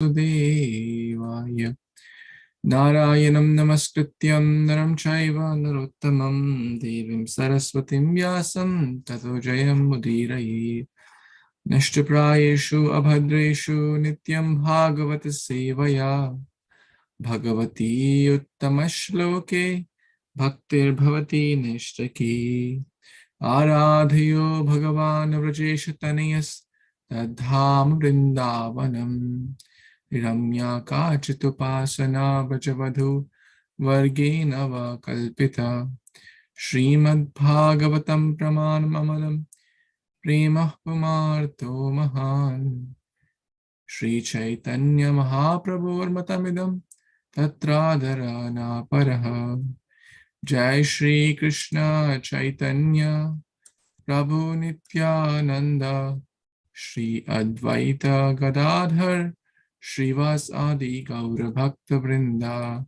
Devaya Narayanam Namaskrityam Naram Chaiva Narottamam Devim Saraswatim Vyasam Tato Jayam Mudiraye Nashtaprayeshu Abhadreshu Nityaṁ bhāgavata-sevayā Bhagavati Uttamashloke Bhaktir Bhavati Nishtaki Aradhayo Bhagavan Vrajeshataniyas Tadham Vrindavanam Ramya Kachitupasana Vajavadhu Vargenava Kalpita Śrīmad-Bhāgavatam Pramanam Amalam Premah Pumarto Mahan Śrī Caitanya Mahāprabhu Matamidam Tatradharana Paraha Jai Śrī Krishna Caitanya Prabhu Nityananda Shri Advaita Gadadhar Shrivas Adi Gaura Bhakta Vrinda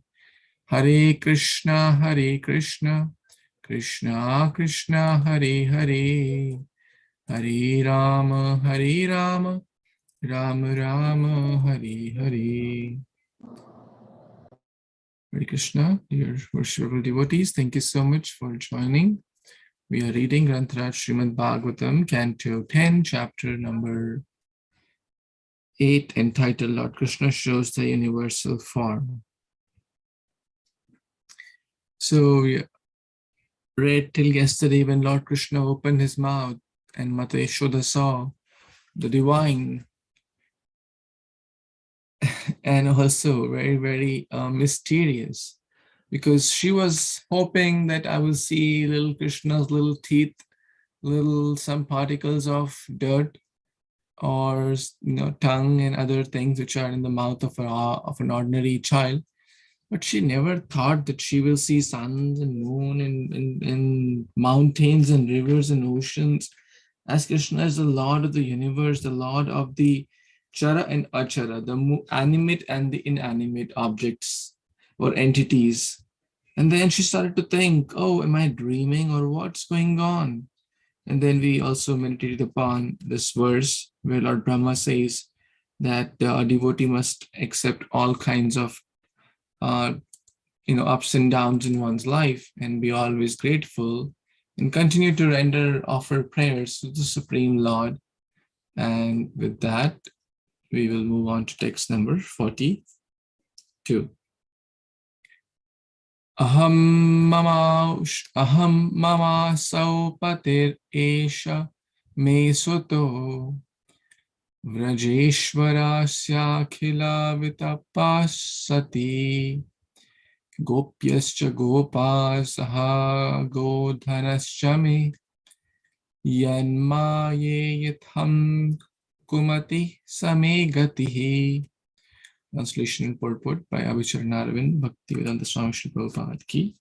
Hare Kṛṣṇa Krishna Krishna Hare Hare Hare Rama Rama Rama Hare Hare. Hare Krishna, dear worshipful devotees, thank you so much for joining. We are reading Granthara Śrīmad-Bhāgavatam, Canto 10, chapter number 8, entitled Lord Krishna Shows the Universal Form. So we read till yesterday when Lord Krishna opened his mouth and Mata Yashoda saw the divine and also very, very mysterious, because she was hoping that I will see little Krishna's little teeth, some particles of dirt or tongue and other things which are in the mouth of an ordinary child. But she never thought that she will see suns and moon and mountains and rivers and oceans, as Krishna is the Lord of the universe, the Lord of the Chara and Achara, the animate and the inanimate objects or entities. And then she started to think, oh, am I dreaming or what's going on? And then we also meditated upon this verse where Lord Brahma says that a devotee must accept all kinds of ups and downs in one's life and be always grateful and continue to offer prayers to the Supreme Lord. And with that, we will move on to text number 42. Aham mama saupatir esha me suto vrajeshwarasya khila vitapasati gopyascha gopasaha godhanascha me yanmaye yatham kumati same gatihi. Translation and purport by Abhidheya Bhaktivedanta Swami Śrī Prabhupada ki.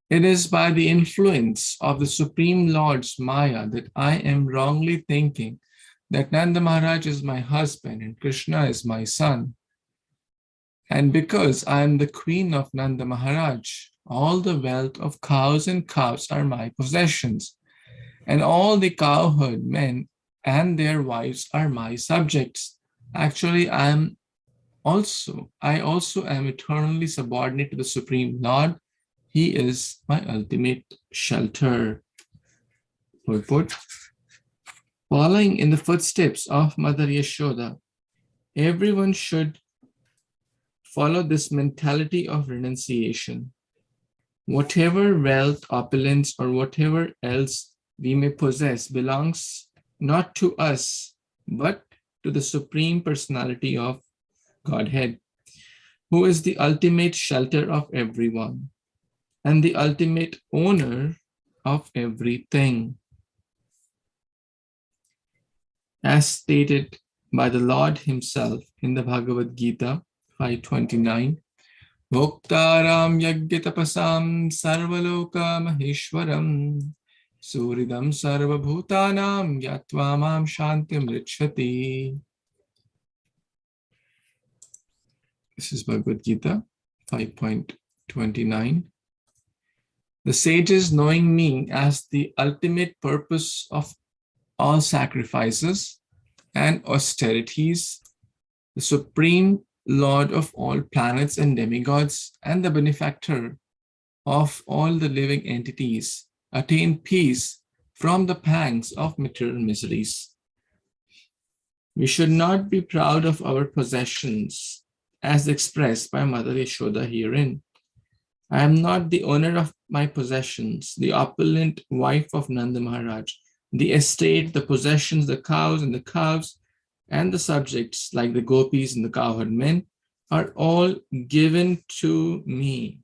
It is by the influence of the Supreme Lord's Maya that I am wrongly thinking that Nanda Maharaj is my husband and Krishna is my son. And because I am the queen of Nanda Maharaj, all the wealth of cows and calves are my possessions, and all the cowherd men and their wives are my subjects. Actually, I also am eternally subordinate to the Supreme Lord. He is my ultimate shelter. Purport. Following in the footsteps of Mother Yashoda, everyone should follow this mentality of renunciation. Whatever wealth, opulence, or whatever else we may possess belongs not to us, but to the Supreme Personality of Godhead, who is the ultimate shelter of everyone and the ultimate owner of everything. As stated by the Lord himself in the Bhagavad Gita 5:29, Bhoktaram yagyatapasam sarvaloka maheshwaram Suridam sarva bhutanam yatva mam shantim richati. This is Bhagavad Gita 5.29. The sages, knowing me as the ultimate purpose of all sacrifices, and austerities, the Supreme Lord of all planets and demigods, and the benefactor of all the living entities, attain peace from the pangs of material miseries. We should not be proud of our possessions, as expressed by Mother Yashoda herein. I am not the owner of my possessions, the opulent wife of Nanda Maharaj. The estate, the possessions, the cows and the calves, and the subjects like the gopis and the cowherd men are all given to me.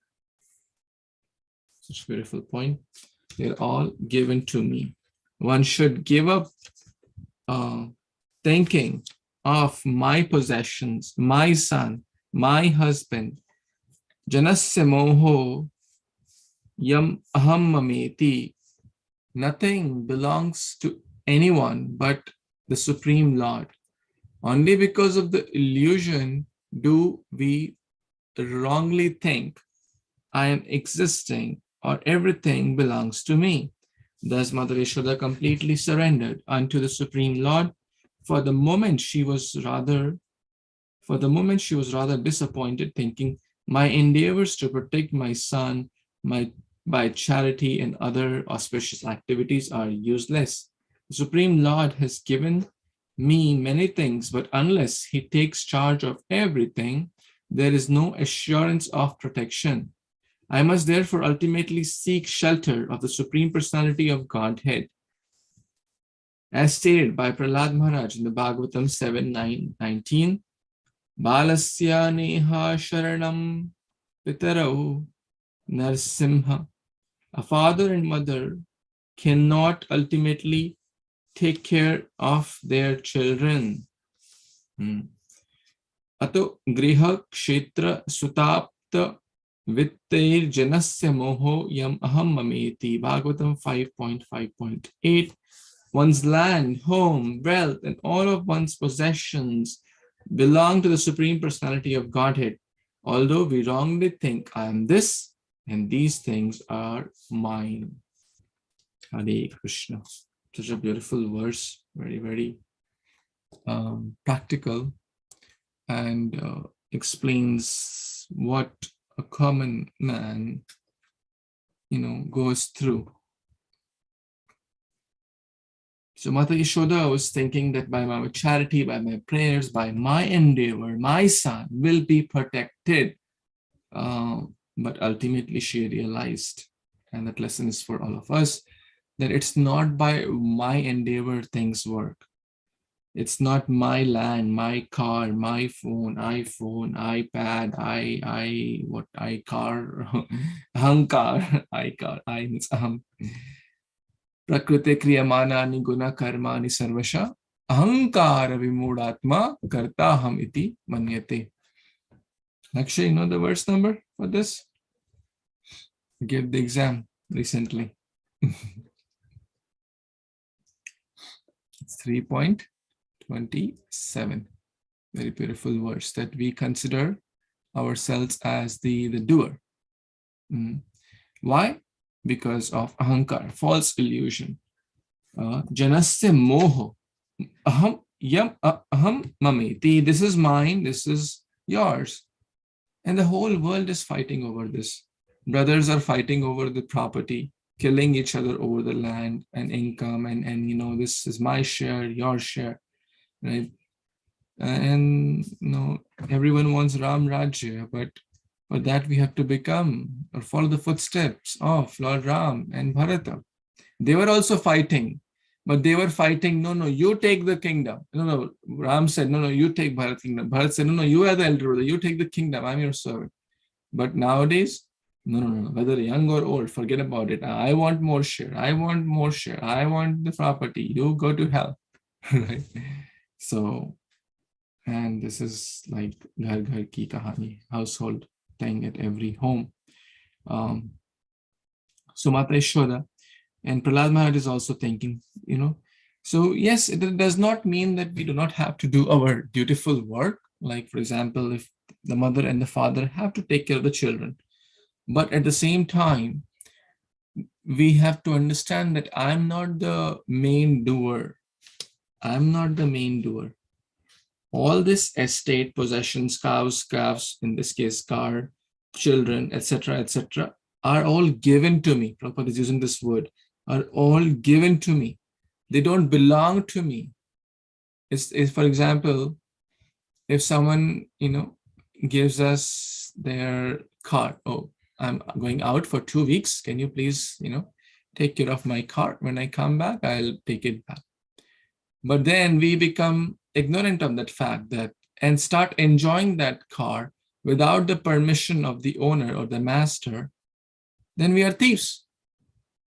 Such a beautiful point. They're all given to me. One should give up thinking of my possessions, my son, my husband. Janasya moho yam aham mameti. Nothing belongs to anyone but the Supreme Lord. Only because of the illusion do we wrongly think I am existing or everything belongs to me. Thus Mother Yashoda completely surrendered unto the Supreme Lord. For the moment she was rather disappointed, thinking my endeavors to protect my son by charity and other auspicious activities are useless. The Supreme Lord has given me many things, but unless he takes charge of everything, there is no assurance of protection. I must therefore ultimately seek shelter of the Supreme Personality of Godhead, as stated by Prahlad Maharaj in the Bhagavatam 7:19. Balasya neha sharanam pitarau narsimha. A father and mother cannot ultimately take care of their children. Ato griha kshetra sutapta vittair janasya moho yam aham mameti. Bhagavatam 5.5.8. One's land, home, wealth, and all of one's possessions belong to the Supreme Personality of Godhead. Although we wrongly think I am this and these things are mine. Hare Kṛṣṇa. Such a beautiful verse, very, very practical, and explains what a common man, goes through. So Mata Yashoda was thinking that by my charity, by my prayers, by my endeavor, my son will be protected. But ultimately she realized, and that lesson is for all of us, that it's not by my endeavor things work. It's not my land, my car, my phone, iPhone, iPad, car, ahankar, I means aham. Prakriti kriyamanani guna karmani sarvasha ahankara vimudatma kartaham iti manyate. Actually, you know the verse number for this? I gave the exam recently. It's 3.27. Very beautiful verse that we consider ourselves as the doer. Why? Because of ahankar, false illusion. Janasya moho. Aham mameti. This is mine, this is yours. And the whole world is fighting over this. Brothers are fighting over the property, killing each other over the land and income, and this is my share, your share, right? And everyone wants Ram Rajya, but for that we have to become or follow the footsteps of Lord Ram and Bharata. They were also fighting, but they were fighting, no, you take the kingdom. No, Ram said, no, you take Bharat kingdom. Bharat said, no, you are the elder brother, you take the kingdom, I'm your servant. But nowadays, no, whether young or old, forget about it. I want more share, I want more share, I want the property, you go to hell, right? So, and this is like ghar ghar ki kahani, household thing at every home. So Mata Yashoda and Prahlad Maharaj is also thinking, So yes, it does not mean that we do not have to do our dutiful work. Like, for example, if the mother and the father have to take care of the children. But at the same time, we have to understand that I'm not the main doer. I'm not the main doer. All this estate, possessions, cows, calves, in this case, car, children, etc., are all given to me. Prabhupada is using this word, are all given to me. They don't belong to me. It's for example, if someone, gives us their car. Oh, I'm going out for 2 weeks. Can you please, take care of my car? When I come back, I'll take it back. But then we become ignorant of that fact and start enjoying that car without the permission of the owner or the master, then we are thieves,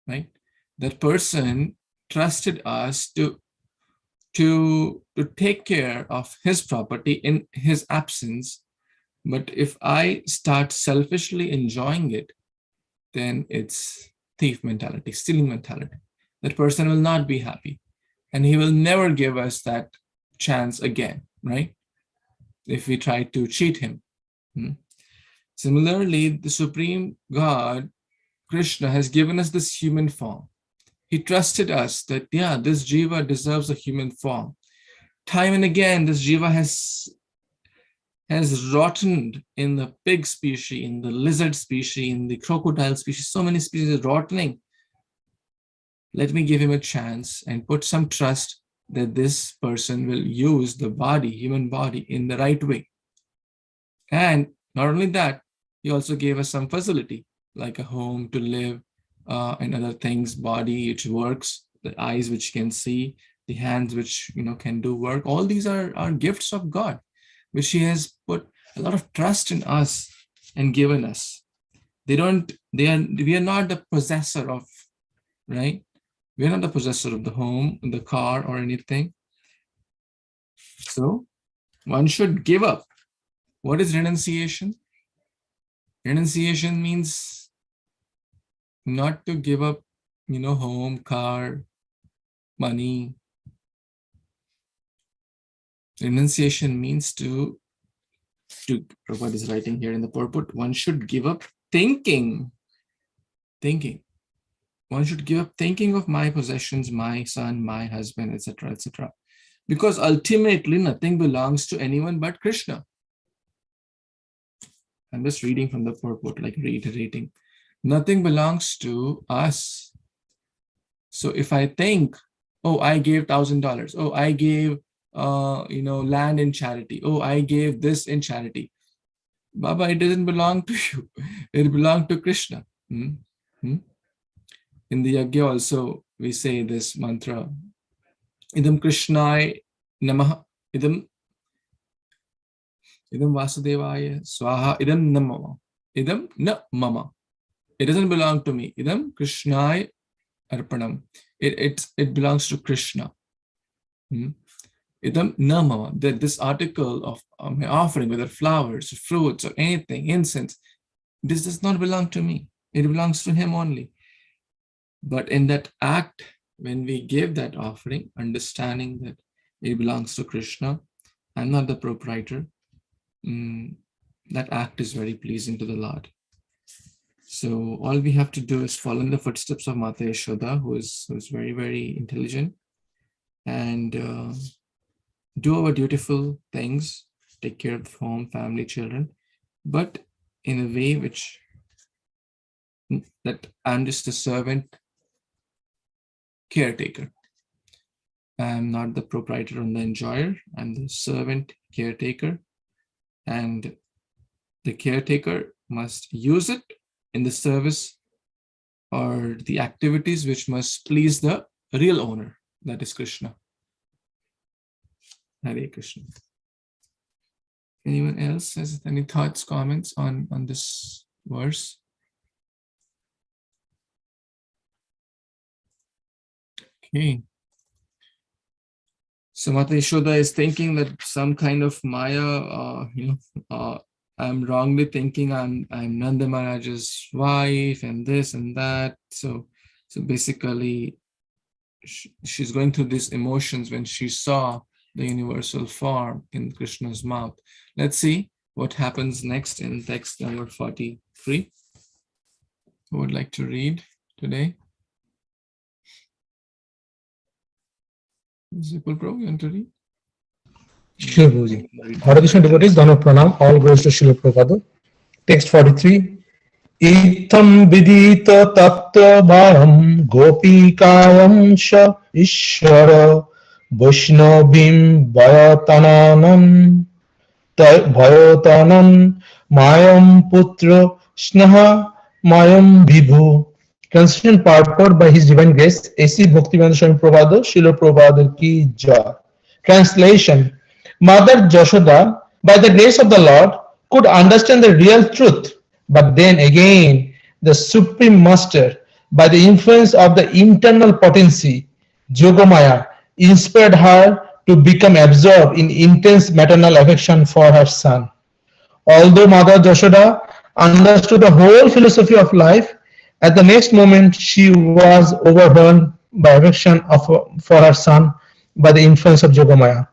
right? That person trusted us to take care of his property in his absence. But if I start selfishly enjoying it, then it's thief mentality, stealing mentality. That person will not be happy. And he will never give us that chance again, right? If we try to cheat him. Similarly, the Supreme God, Krishna, has given us this human form. He trusted us that, yeah, this jiva deserves a human form. Time and again, this jiva has rotted in the pig species, in the lizard species, in the crocodile species. So many species are rotting. Let me give him a chance and put some trust that this person will use the body, human body, in the right way. And not only that, he also gave us some facility, like a home to live, and other things, body which works, the eyes which can see, the hands which can do work. All these are gifts of God, which he has put a lot of trust in us and given us. We are not the possessor of, right? We are not the possessor of the home, the car, or anything. So one should give up. What is renunciation? Renunciation means not to give up, home, car, money. Renunciation means to Prabhupada is writing here in the purport, one should give up thinking. One should give up thinking of my possessions, my son, my husband, etc., because ultimately nothing belongs to anyone but Krishna. I'm just reading from the purport, like reiterating. Nothing belongs to us. So if I think, oh, I gave $1,000. Oh, I gave, land in charity. Oh, I gave this in charity. Baba, it doesn't belong to you. It belongs to Krishna. In the yajna also, we say this mantra, idam Krishnai namaha, idam Vasudevaya swaha, idam namama, idam na mama. It doesn't belong to me. Idam Krishnai arpanam. It belongs to Krishna. Idam na mama. That this article of my offering, whether flowers, fruits, or anything, incense, this does not belong to me. It belongs to him only. But in that act, when we give that offering, understanding that it belongs to Krishna, I'm not the proprietor, that act is very pleasing to the Lord. So all we have to do is follow in the footsteps of Mata Yashoda, who is very, very intelligent, and do our dutiful things, take care of the home, family, children, but in a way that I'm just a servant, caretaker. I'm not the proprietor or the enjoyer. I'm the servant, caretaker, and the caretaker must use it in the service or the activities which must please the real owner, that is Krishna. Hare Kṛṣṇa. Anyone else has any thoughts, comments on this verse? Okay. So Mata Yashoda is thinking that some kind of Maya, I'm wrongly thinking I'm Nanda Maharaj's wife and this and that. So basically, she's going through these emotions when she saw the universal form in Krishna's mouth. Let's see what happens next in text number 43. Who would like to read today? Zipul Prabhu, you want to read? Sure, Guruji. Hare Krishna devotees, Dhana Pranam, all glories to Srila Prabhupada. Text 43. Itam vidita tattva bharam gopikayam sha ishvara vaishnavim vayatananam Bhayotanam Mayam Putra Snaha Mayam Vibhu. Translation purport by His Divine Grace, A.C. Bhaktivedanta Swami Prabhupada, Srila Prabhupada Ki Jai. Translation: Mother Jashoda, by the grace of the Lord, could understand the real truth, but then again, the Supreme Master, by the influence of the internal potency, Yogamaya, inspired her to become absorbed in intense maternal affection for her son. Although Mother Jashoda understood the whole philosophy of life, at the next moment she was overwhelmed by affection for her son by the influence of Yogamaya.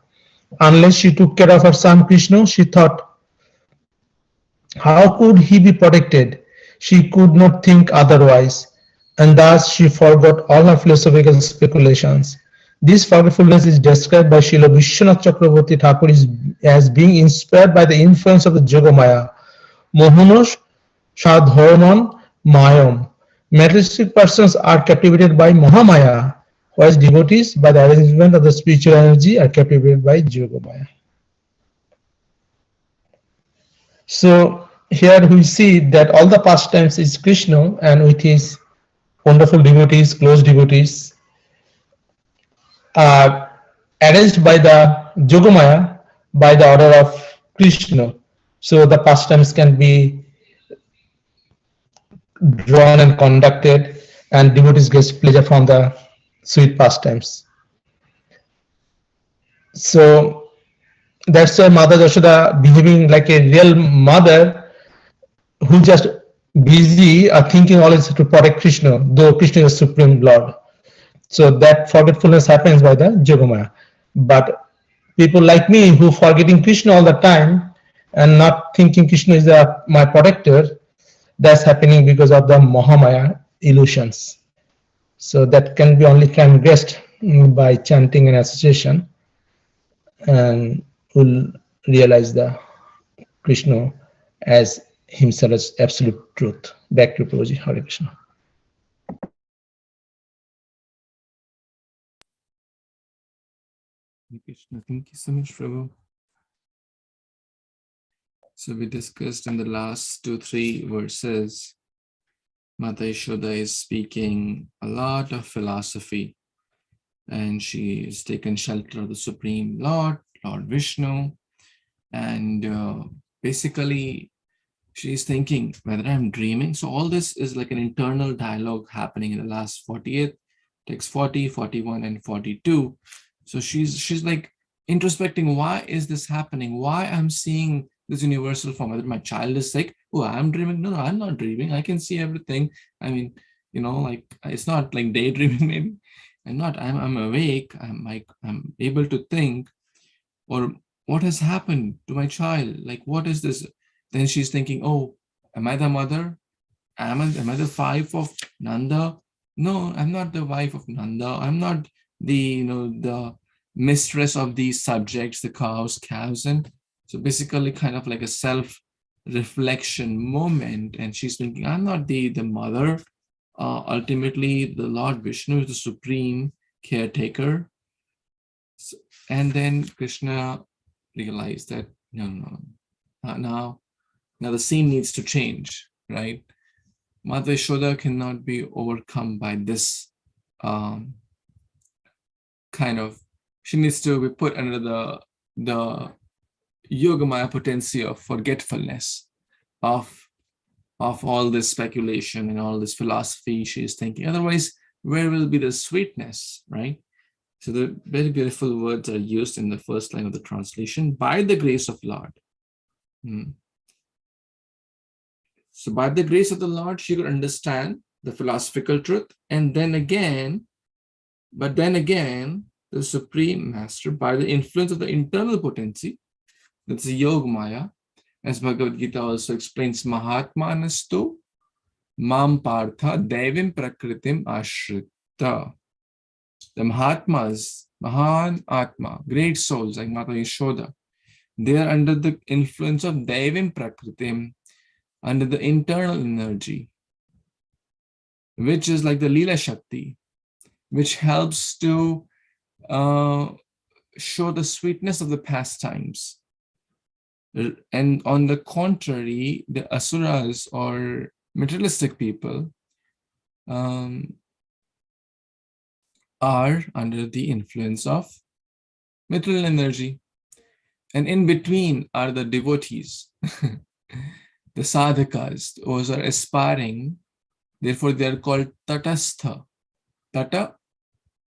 Unless she took care of her son Krishna, she thought, how could he be protected? She could not think otherwise, and thus she forgot all her philosophical speculations. This forgetfulness is described by Srila Vishwanath Chakravarti Thakur as being inspired by the influence of the Yogamaya. Mohanos Sadharman Mayam. Materialistic persons are captivated by Mahamaya, whereas devotees, by the arrangement of the spiritual energy, are captivated by Yogamaya. So here we see that all the pastimes is Krishna, and with his wonderful devotees, close devotees, arranged by the Yogamaya by the order of Krishna. So the pastimes can be drawn and conducted, and devotees get pleasure from the sweet pastimes. So that's why Mother Jashoda, behaving like a real mother who just busy thinking always to protect Krishna, though Krishna is Supreme Lord. So that forgetfulness happens by the Yogamaya. But people like me who forgetting Krishna all the time and not thinking Krishna is my protector, that's happening because of the Mahamaya illusions. So that can be only transgressed by chanting and association, and will realize the Krishna as himself as absolute truth. Back to Prabhuji. Hare Krishna. Krishna, thank you so much, Prabhu. So we discussed in the last 2-3 verses, Mata Yashoda is speaking a lot of philosophy, and she is taken shelter of the Supreme Lord, Lord Vishnu, and basically she's thinking whether I'm dreaming. So all this is like an internal dialogue happening in the last 48, text 40, 41, and 42. So she's like introspecting, why is this happening? Why I'm seeing this universal form? Whether my child is sick, oh, I'm dreaming. No, I'm not dreaming. I can see everything. I mean, like it's not like daydreaming. Maybe I'm awake. I'm able to think. Or what has happened to my child? Like, what is this? Then she's thinking, oh, am I the mother? Am I the wife of Nanda? No, I'm not the wife of Nanda. I'm not the mistress of these subjects, the cows, and so basically kind of like a self-reflection moment. And she's thinking, I'm not the mother. Ultimately, the Lord Vishnu is the supreme caretaker. So, and then Krishna realized that no, now the scene needs to change, right? Mata Yashoda cannot be overcome by this kind of, she needs to be put under the Yogamaya potency of forgetfulness of all this speculation and all this philosophy she is thinking. Otherwise, where will be the sweetness, right? So the very beautiful words are used in the first line of the translation, by the grace of Lord. So by the grace of the Lord, she could understand the philosophical truth. And then again, the Supreme Master, by the influence of the internal potency, that's the Yogamaya, as Bhagavad Gita also explains, Mahatmanastu Mam Partha Devim Prakritim Ashrita. The Mahatmas, Mahan Atma, great souls like Mata Yashoda, they are under the influence of Daivim Prakritim, under the internal energy, which is like the Leela Shakti, which helps to show the sweetness of the pastimes. And on the contrary, the asuras or materialistic people are under the influence of material energy. And in between are the devotees, the sadhakas, those are aspiring. Therefore, they are called tatastha. Tata,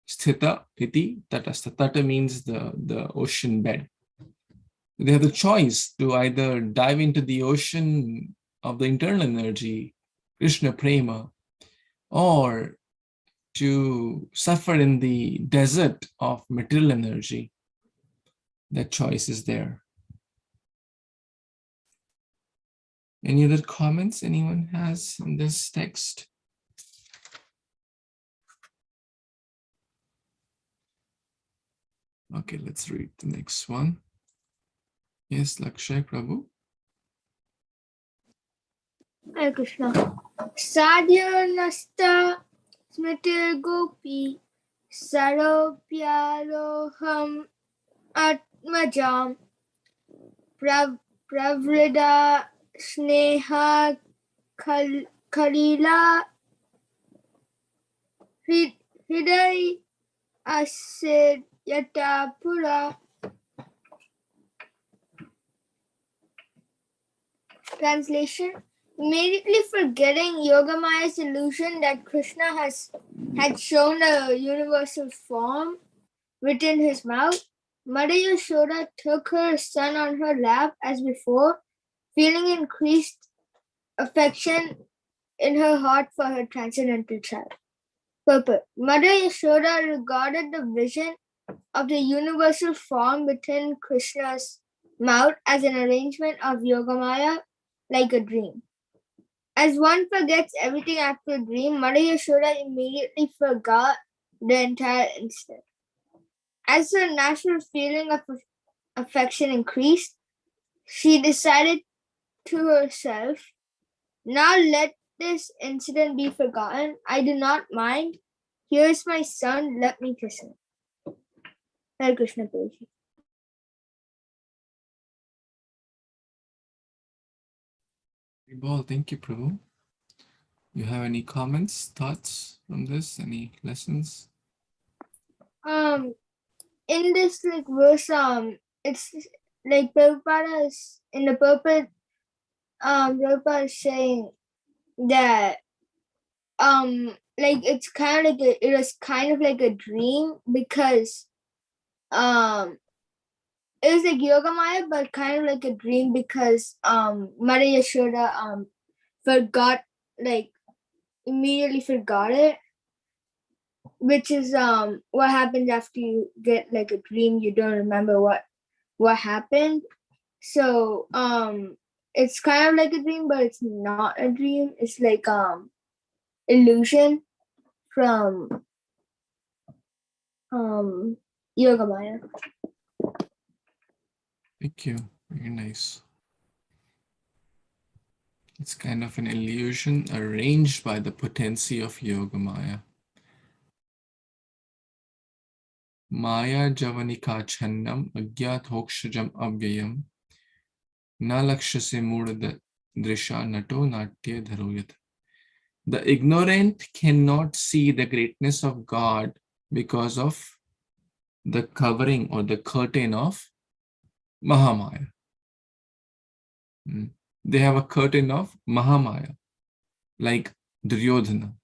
sthita, iti, tatastha. Tata means the ocean bed. They have the choice to either dive into the ocean of the internal energy, Krishna Prema, or to suffer in the desert of material energy. That choice is there. Any other comments anyone has in this text? Okay, let's read the next one. Yes, Lakshay Prabhu. Hare Krishna. Sadhya nasta smritir gopi saropyaroham atmajam pravrida sneha kalila hriday asid yata pura. Translation: immediately forgetting Yogamaya's illusion that Krishna had shown a universal form within his mouth, Mother Yashoda took her son on her lap as before, feeling increased affection in her heart for her transcendental child. Purport: Mother Yashoda regarded the vision of the universal form within Krishna's mouth as an arrangement of Yogamaya, like a dream. As one forgets everything after a dream, Mother Yashoda immediately forgot the entire incident. As her natural feeling of affection increased, she decided to herself, now let this incident be forgotten. I do not mind. Here is my son, let me kiss him. Hare Kṛṣṇa Prabhuji. Thank you, Prabhu. You have any comments, thoughts from this? Any lessons? In this verse, it's like Prabhupada is in the purport. Prabhupada is saying that it's kind of like it was kind of like a dream because it was like Yogamaya, but kind of like a dream because Mother Yashoda forgot, like immediately forgot it, which is what happens after you get like a dream. You don't remember what happened. So it's kind of like a dream, but it's not a dream. It's like illusion from Yogamaya. Thank you. Very nice. It's kind of an illusion arranged by the potency of Yogamaya. Maya javanika channam agyat hokshajam abhyayam na lakshase murda drisha nato natya dharoyat. The ignorant cannot see the greatness of God because of the covering or the curtain of Mahamaya. They have a curtain of Mahamaya, like Duryodhana.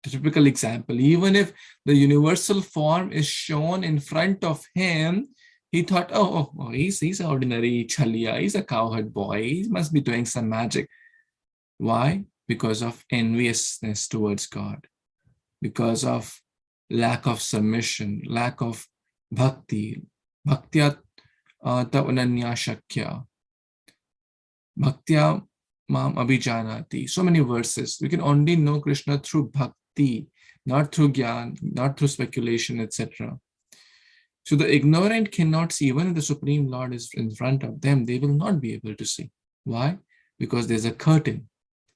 Typical example, even if the universal form is shown in front of him, he thought, oh, he's an ordinary chaliya, he's a cowherd boy, he must be doing some magic. Why? Because of enviousness towards God, because of lack of submission, lack of bhakti, bhaktya ta unanya shakya, bhaktya mam abhijanati. So many verses. We can only know Krishna through bhakti, not through gyan, not through speculation, etc. So the ignorant cannot see. Even if the Supreme Lord is in front of them, they will not be able to see. Why? Because there's a curtain.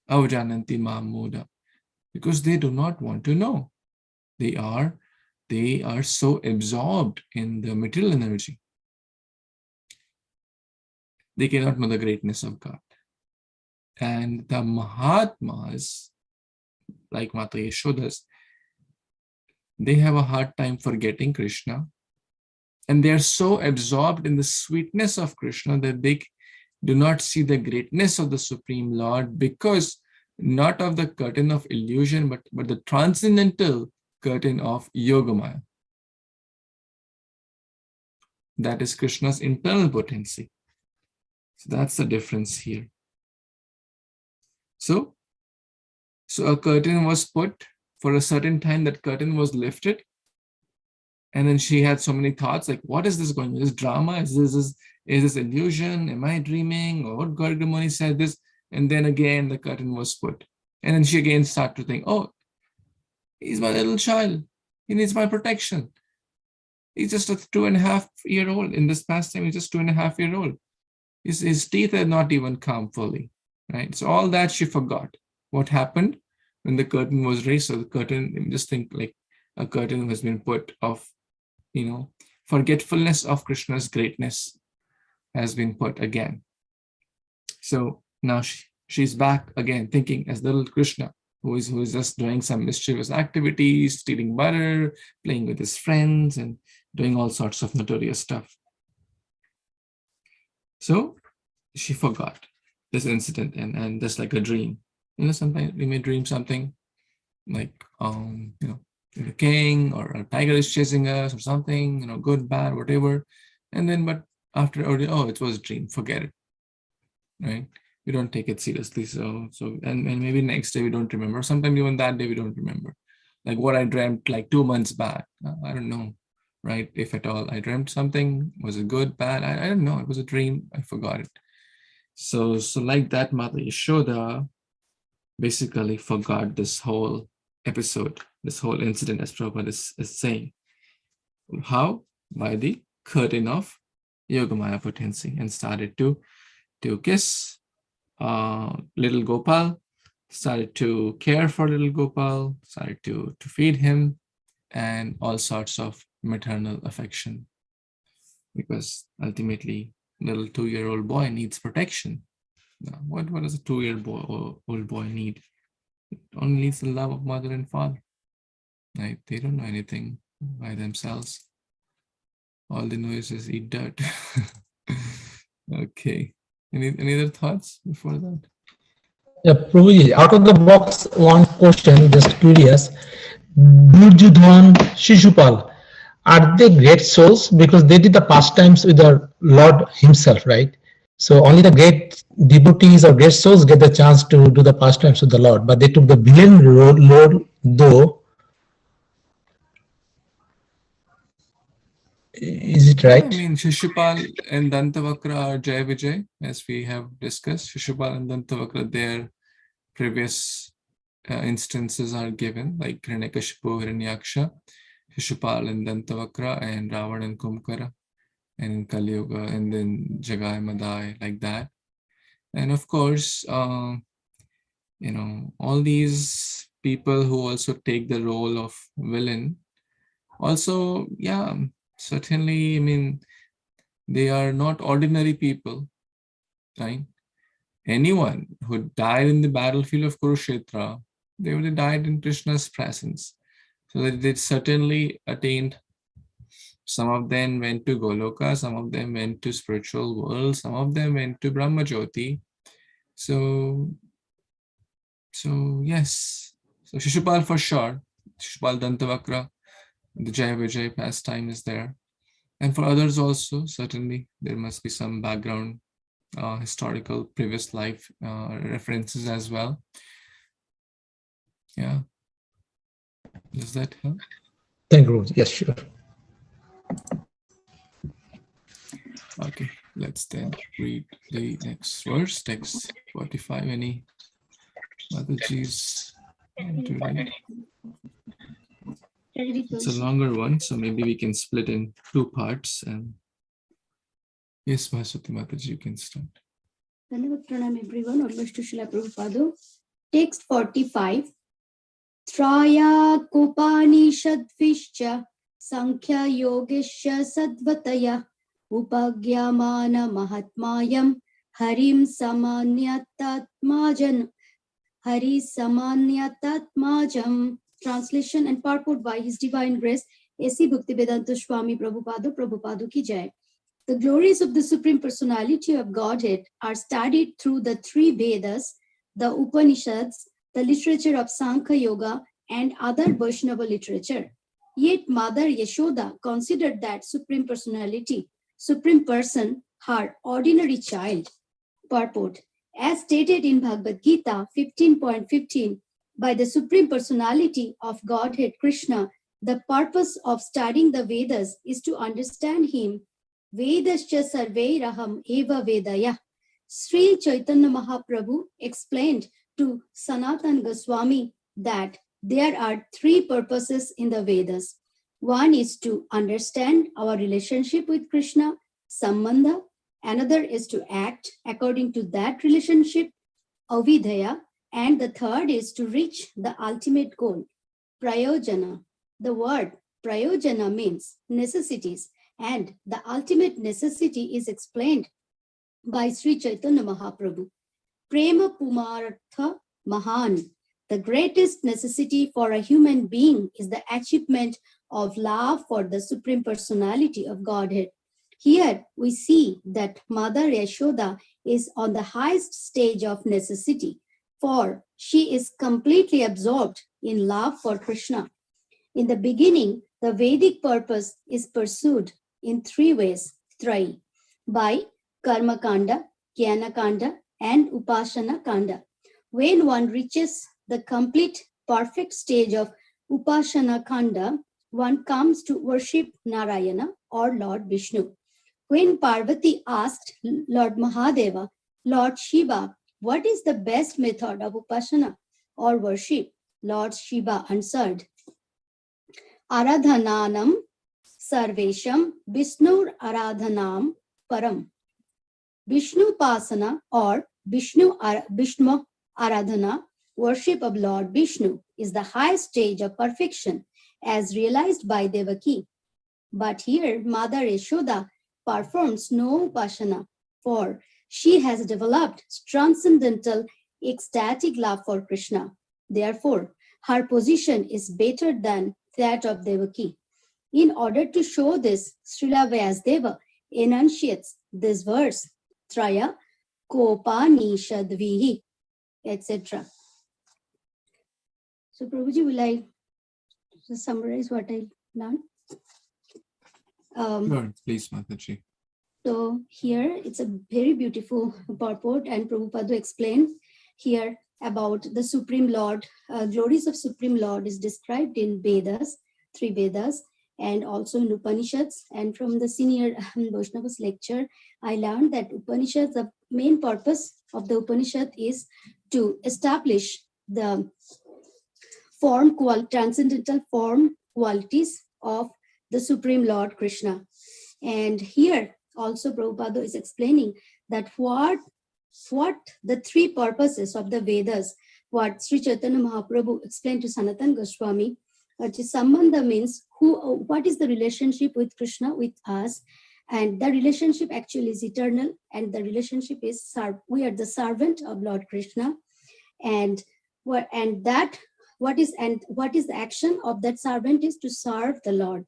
Avjananti Mamuda. Because they do not want to know. They are so absorbed in the material energy. They cannot know the greatness of God. And the Mahatmas, like Mata Yashodas, they have a hard time forgetting Krishna. And they are so absorbed in the sweetness of Krishna that they do not see the greatness of the Supreme Lord, because not of the curtain of illusion, but the transcendental curtain of Yogamaya. That is Krishna's internal potency. So that's the difference here. So a curtain was put for a certain time. That curtain was lifted, and then she had so many thoughts like, what is this going on? Is this drama? Is this illusion? Am I dreaming? Or what Garga Muni said this? And then again the curtain was put. And then she again started to think, oh, he's my little child. He needs my protection. He's just a 2.5-year-old. In this pastime, he's just 2.5-year-old. His teeth had not even come fully, right? So all that she forgot. What happened when the curtain was raised? So the curtain, just think like a curtain has been put of, forgetfulness of Krishna's greatness has been put again. So now she's back again, thinking as little Krishna, who is just doing some mischievous activities, stealing butter, playing with his friends, and doing all sorts of notorious stuff. So she forgot this incident, and just like a dream. Sometimes we may dream something like, the king or a tiger is chasing us or something, good, bad, whatever. And then, but after, it was a dream, forget it, right? We don't take it seriously. So and maybe next day we don't remember. Sometimes even that day we don't remember. Like what I dreamt like 2 months back. I don't know, right? If at all I dreamt something, was it good, bad? I don't know. It was a dream. I forgot it. So like that, Mata Yashoda basically forgot this whole episode, this whole incident, as Prabhupada is saying. How? By the curtain of Yogamaya potency, and started to kiss little Gopal, started to care for little Gopal, started to feed him, and all sorts of maternal affection. Because ultimately, little 2-year-old boy needs protection. Now, what does a 2-year-old boy need? It only needs the love of mother and father. Right? They don't know anything by themselves. All they know is just eat dirt. Okay. Any other thoughts before that? Yeah, Prabhuji, out of the box, one question, just curious. Duryodhan, Shishupal, are they great souls? Because they did the pastimes with the Lord himself, right? So only the great devotees or great souls get the chance to do the pastimes with the Lord. But they took the villain role, though. Is it right? I mean, Shishupal and Dantavakra are Jai Vijay, as we have discussed. Shishupal and Dantavakra, their previous instances are given, like Hiranyakashipu, Hiranyaksha, Shishupal and Dantavakra, and Ravan and Kumkara, and Kali Yuga, and then Jagai Madai, like that. And of course, all these people who also take the role of villain, also, yeah, certainly, I mean, they are not ordinary people, right? Anyone who died in the battlefield of Kurukshetra, they would have died in Krishna's presence. So that they certainly attained. Some of them went to Goloka, some of them went to spiritual world, some of them went to Brahmajyoti. So yes. So Shishupal for sure, Shishupal Dantavakra, the Jaya Vijay pastime is there. And for others also, certainly there must be some background, historical previous life references as well. Yeah. Does that help? Thank you. Yes, sure. Okay, let's then read the next verse, text 45. Any Mataji's want to read? It's a longer one, so maybe we can split in two parts. And yes, Mahaswati Mataji, you can start. Dhanavad pranam everyone, almost to Srila Prabhupada. Text 45. Traya Kopanishadvishcha Sankhya Yogeshya Sadvataya Upagyamana Mahatmayam Harim Samanyatatmajan Hari Samanyatatmajam. Translation and purport by His Divine Grace A.C. Bhaktivedanta Swami Prabhupada ki jai. The glories of the Supreme Personality of Godhead are studied through the three Vedas, the Upanishads, the literature of Sankhya Yoga, and other Vaishnava literature. Yet Mother Yashoda considered that Supreme Personality, Supreme Person, her ordinary child. Purport. As stated in Bhagavad Gita 15.15, by the Supreme Personality of Godhead Krishna, the purpose of studying the Vedas is to understand Him. Vedascha sarvairaham eva vedaya. Śrī Caitanya Mahāprabhu explained to Sanatana Goswami that there are three purposes in the Vedas. One is to understand our relationship with Krishna, Sambandha. Another is to act according to that relationship, Abhidheya. And the third is to reach the ultimate goal, Prayojana. The word Prayojana means necessities, and the ultimate necessity is explained by Śrī Caitanya Mahāprabhu. Prema Pumartha Mahan. The greatest necessity for a human being is the achievement of love for the Supreme Personality of Godhead. Here we see that Mother Yashoda is on the highest stage of necessity, for she is completely absorbed in love for Krishna. In the beginning, the Vedic purpose is pursued in three ways, by Karma Kanda, Jnana Kanda, and Upasana Kanda. When one reaches the complete, perfect stage of Upasana Kanda, one comes to worship Narayana or Lord Vishnu. When Parvati asked Lord Mahadeva, Lord Shiva, what is the best method of Upasana or worship? Lord Shiva answered, Aradhananam Sarvesham Vishnur Aradhanam Param. Vishnu Pasana or Vishnu Aradhana, worship of Lord Vishnu, is the highest stage of perfection as realized by Devaki. But here Mother Yashoda performs no Upasana, for she has developed transcendental ecstatic love for Krishna. Therefore, her position is better than that of Devaki. In order to show this, Srila Vyasdeva enunciates this verse, Traya Kopanishadvihi, etc. So, Prabhuji, will I summarize what I learned? Sure, please, Mataji. So here it's a very beautiful purport, and Prabhupada explained here about the Supreme Lord. Glories of Supreme Lord is described in Vedas, three Vedas, and also in Upanishads. And from the senior Vaishnava's lecture, I learned that Upanishads, the main purpose of the Upanishad is to establish the transcendental form qualities of the Supreme Lord Krishna. And here also Prabhupada is explaining that what the three purposes of the Vedas, what Śrī Caitanya Mahāprabhu explained to Sanatana Goswami, which is Sambandha means what is the relationship with Krishna, with us, and the relationship actually is eternal, and the relationship is we are the servant of Lord Krishna, and what is the action of that servant is to serve the Lord.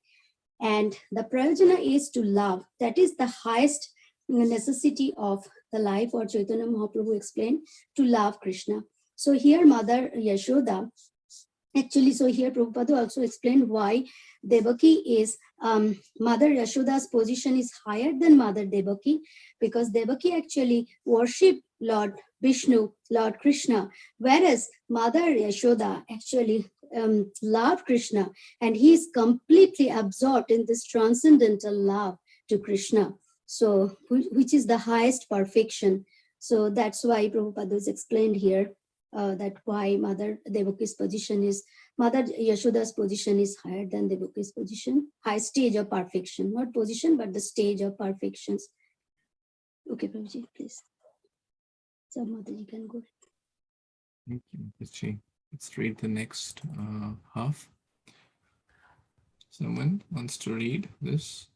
And the prayojana is to love. That is the highest necessity of the life, or Chaitanya Mahaprabhu explained, to love Krishna. So here Mother Yashoda, actually, so here Prabhupada also explained why Devaki is, Mother Yashoda's position is higher than Mother Devaki, because Devaki actually worship Lord Vishnu, Lord Krishna, whereas Mother Yashoda actually loved Krishna, and he is completely absorbed in this transcendental love to Krishna, so which is the highest perfection. So that's why Prabhupada is explained here. that why Mother Yashoda's position is higher than Devaki's position, high stage of perfection, not position, but the stage of perfections. Okay, Prabhuji, please. So Mataji can go. Thank you, Mataji. Let's read the next half. Someone wants to read this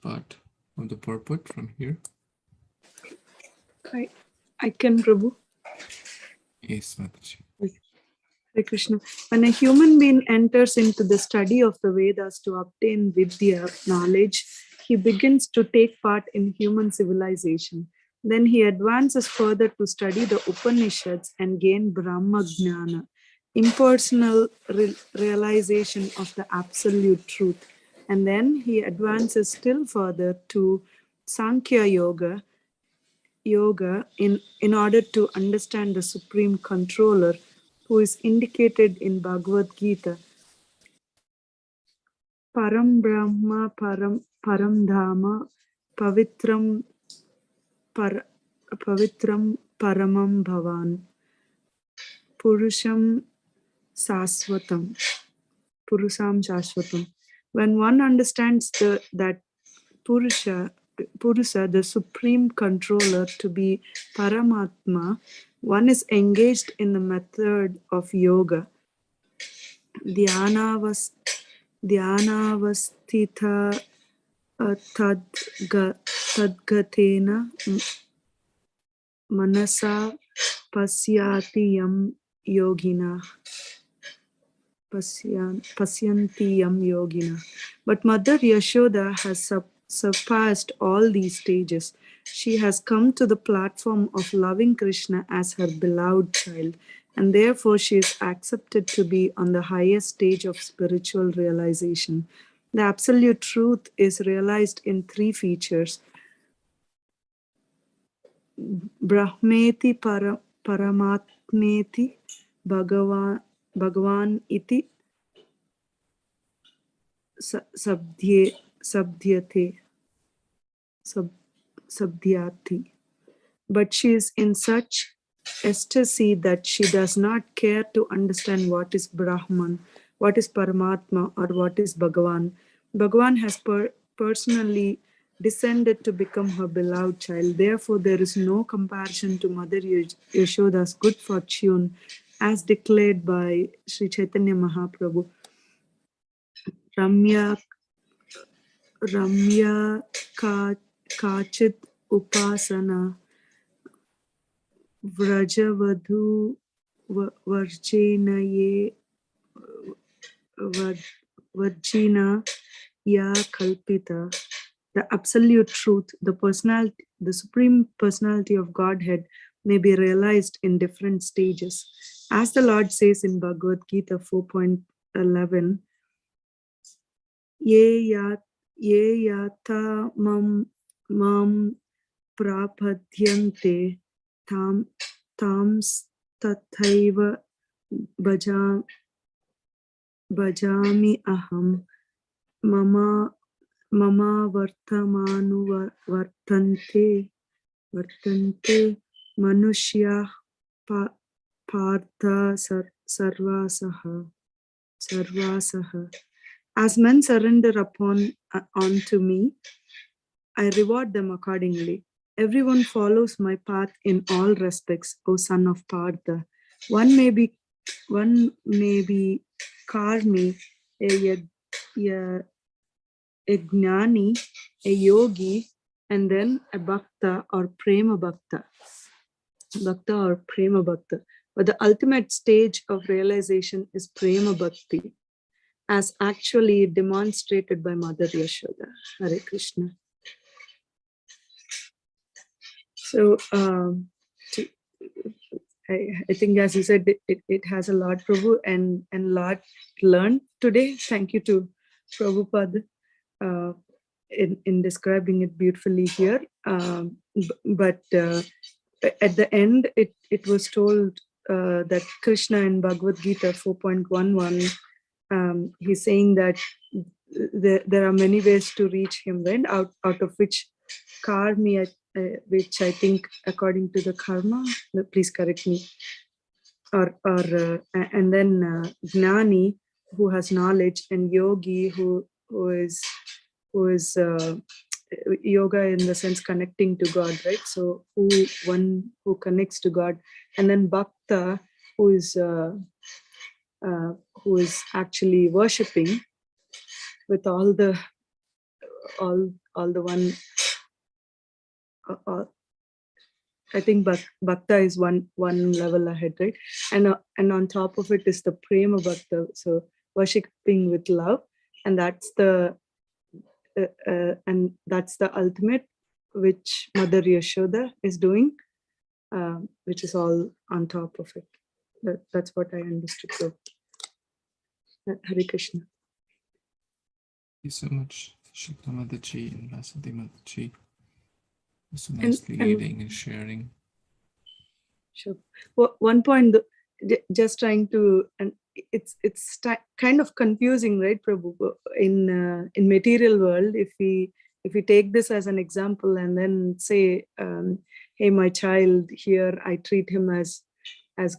part of the purport from here? I can, Prabhu. Yes, Mataji. Hare Krishna. When a human being enters into the study of the Vedas to obtain Vidya, knowledge, he begins to take part in human civilization. Then he advances further to study the Upanishads and gain Brahma Jnana, impersonal realization of the absolute truth. And then he advances still further to Sankhya Yoga in order to understand the Supreme Controller, who is indicated in Bhagavad Gita. Param Brahma, Param Dhama, Pavitram Paramam Bhavan, Purusham Saswatam. When one understands that Purusha, the Supreme Controller, to be Paramatma, one is engaged in the method of yoga. Dhyanavastita tadgatena manasa pasyanti yam yogina. But Mother Yashoda has surpassed all these stages. She has come to the platform of loving Krishna as her beloved child, and therefore she is accepted to be on the highest stage of spiritual realization. The absolute truth is realized in three features: Brahmeti Paramatmeti Bhagavan iti sabdhyati. But she is in such ecstasy that she does not care to understand what is Brahman, what is Paramatma, or what is Bhagavan. Bhagavan has personally descended to become her beloved child. Therefore, there is no comparison to Mother Yashoda's good fortune as declared by Śrī Caitanya Mahāprabhu. Ramya Kachit Upasana Vrajavadhu Varjina Ya Kalpita. The absolute truth, the personality, the Supreme Personality of Godhead may be realized in different stages. As the Lord says in Bhagavad Gita 4.11, Ye yata mam prapadyante tam tathaiva bhajami aham mama vartamanu vartante manushya partha sarvasaha. As men surrender unto me, I reward them accordingly. Everyone follows my path in all respects, O son of Partha. One may be karmi, a gnani, a yogi, and then a bhakta or prema bhakta. But the ultimate stage of realization is prema bhakti, as actually demonstrated by Mother Yashoda. Hare Krishna. So I think, as you said, it has a lot, Prabhu, and lot learned today. Thank you to Prabhupada in describing it beautifully here. But at the end, it was told that Krishna in Bhagavad Gita 4.11, he's saying that there are many ways to reach him, right? Out of which karmi, which I think according to the karma, please correct me, and then gnani, who has knowledge, and yogi, who is yoga in the sense connecting to God, right? So one who connects to God, and then bhakta, who is actually worshipping with all the one. I think bhakta is one level ahead, right? And on top of it is the prema bhakta, so worshipping with love, and that's the ultimate, which Mother Yashoda is doing, which is all on top of it. That's what I understood. So, Hare Kṛṣṇa. Thank you so much, Shikta Mataji and Vasudhi Mataji. So nicely leading and sharing. Sure. Well, one point, just trying to, and it's kind of confusing, right, Prabhu? In material world, if we take this as an example and then say, hey, my child here, I treat him as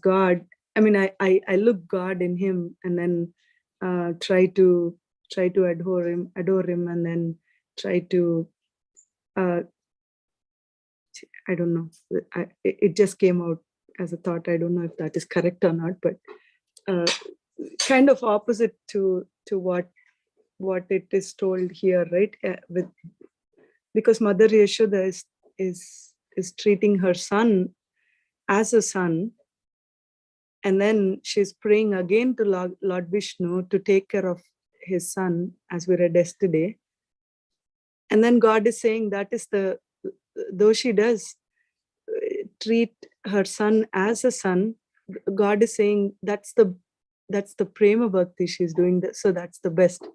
God. I mean, I look God in him, and then try to adore him, and then try to. I don't know. It just came out as a thought. I don't know if that is correct or not, but kind of opposite to what it is told here, right? Because Mother Yashoda is treating her son as a son, and then she's praying again to Lord Vishnu to take care of his son, as we read yesterday. And then God is saying that is though she does treat her son as a son, God is saying that's the prema bhakti she's doing, so that's the best.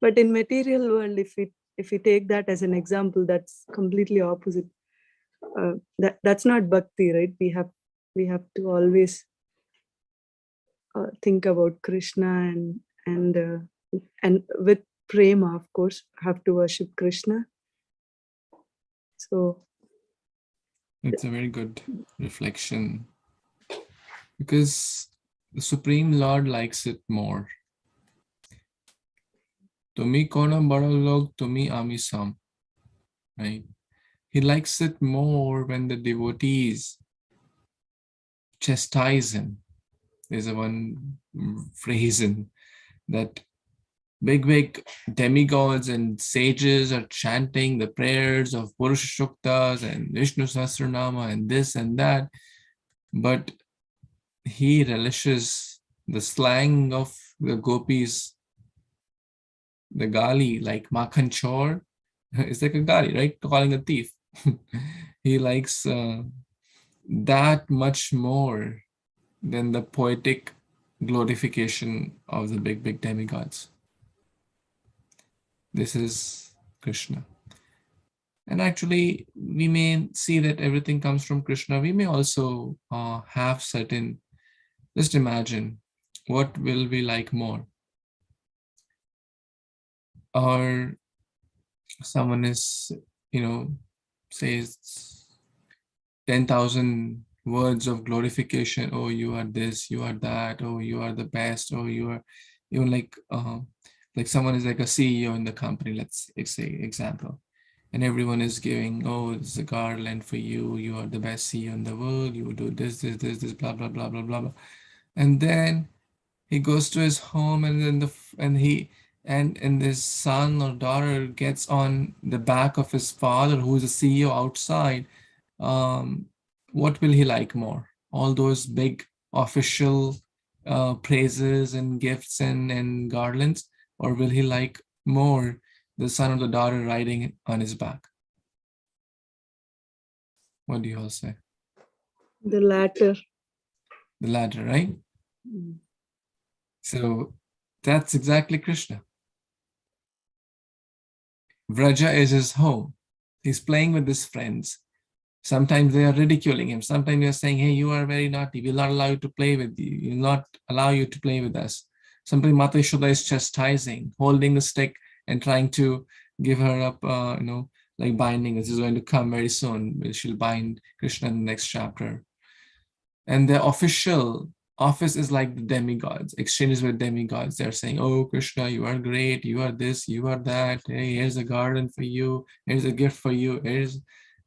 But in material world, if we take that as an example, that's completely opposite. That's not bhakti, right? We have to always think about Krishna and with prema, of course, have to worship Krishna. So it's a very good reflection, because the Supreme Lord likes it more. Tumi kono bada log, tumi ami sam. Right? He likes it more when the devotees chastise him. There's a one phrase in that big demigods and sages are chanting the prayers of Purusha Shuktas and Vishnu Sahasranama and this and that, but he relishes the slang of the gopis, the gali, like Makhan Chor. It's like a gali, right? Calling a thief. He likes that much more than the poetic glorification of the big demigods. This is Krishna. And actually, we may see that everything comes from Krishna. We may also have certain, just imagine, what will we like more? Or someone is, says 10,000 words of glorification. Oh, you are this, you are that. Oh, you are the best. Oh, you are, like someone is like a CEO in the company, let's say, example. And everyone is giving, oh, this is a garland for you. You are the best CEO in the world. You will do this, blah, blah, blah, blah, blah, blah. And then he goes to his home, and then his son or daughter gets on the back of his father, who is a CEO outside. What will he like more? All those big official praises and gifts and garlands, or will he like more the son or the daughter riding on his back? What do you all say? the latter. The latter, right? So that's exactly Krishna. Vraja is his home. He's playing with his friends. Sometimes they are ridiculing him. Sometimes they are saying, hey, you are very naughty. We'll not allow you to play with you. We'll not allow you to play with us. Sometimes Mata Yashoda is chastising, holding the stick and trying to give her up, like binding. This is going to come very soon. She'll bind Krishna in the next chapter. And the official office is like the demigods, exchanges with demigods. They're saying, oh, Krishna, you are great. You are this, you are that. Hey, here's a garden for you. Here's a gift for you.